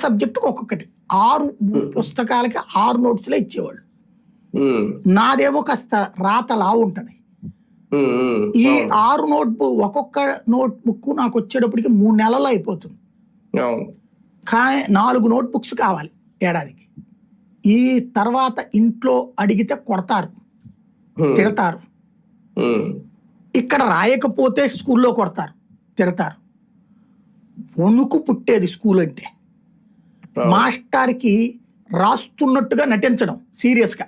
సబ్జెక్టుకు ఒక్కొక్కటి 6 పుస్తకాలకి 6 నోట్స్లే ఇచ్చేవాళ్ళు. నాదేమో కాస్త రాతలా ఉంటది. ఈ 6 ఒక్కొక్క నోట్ బుక్ నాకు వచ్చేటప్పటికి 3 నెలలు అయిపోతుంది. కానీ 4 నోట్ బుక్స్ కావాలి ఏడాదికి. ఈ తర్వాత ఇంట్లో అడిగితే కొడతారు, తిడతారు. ఇక్కడ రాయకపోతే స్కూల్లో కొడతారు, తిడతారు. వణుకు పుట్టేది స్కూల్ అంటే. మాస్టర్కి రాస్తున్నట్టుగా నటించడం సీరియస్గా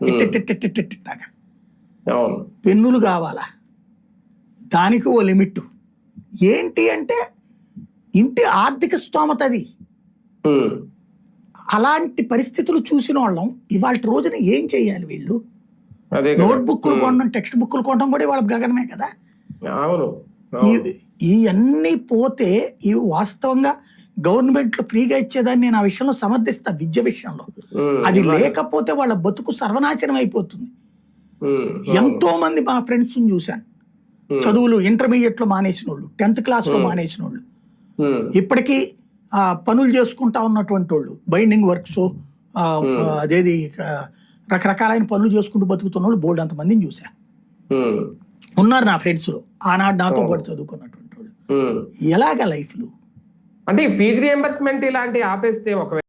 ఇట్టగా. పెన్నులు కావాలా, దానికి ఓ లిమిట్. ఏంటి అంటే ఇంటి ఆర్థిక స్తోమత అది. అలాంటి పరిస్థితులు చూసిన వాళ్ళం ఇవాళ రోజున ఏం చేయాలి వీళ్ళు? నోట్బుక్లు కొనడం, టెక్స్ట్ బుక్లు కొనడం కూడా వాళ్ళ గగనమే కదా. ఇవన్నీ పోతే ఇవి వాస్తవంగా గవర్నమెంట్ ఫ్రీగా ఇచ్చేదాన్ని నేను ఆ విషయంలో సమర్థిస్తా. విద్య విషయంలో అది లేకపోతే వాళ్ళ బతుకు సర్వనాశనం అయిపోతుంది. ఎంతో మంది మా ఫ్రెండ్స్ చూశాను, చదువులు ఇంటర్మీడియట్ లో మానేసిన వాళ్ళు, 10th క్లాస్ లో మానేసిన వాళ్ళు, ఇప్పటికీ పనులు చేసుకుంటా ఉన్నటువంటి వాళ్ళు, బైండింగ్ వర్క్స్, అదేది రకరకాలైన పనులు చేసుకుంటూ బతుకుతున్న వాళ్ళు బోల్డ్ అంతమందిని చూసా. ఉన్నారు నా ఫ్రెండ్స్ లో, ఆనాడు నాతో పాటు చదువుకున్నటువంటి వాళ్ళు. ఎలాగ లైఫ్లు అంటే ఫీజు రియంబర్స్మెంట్ ఇలాంటి ఆపేస్తే ఒకవేళ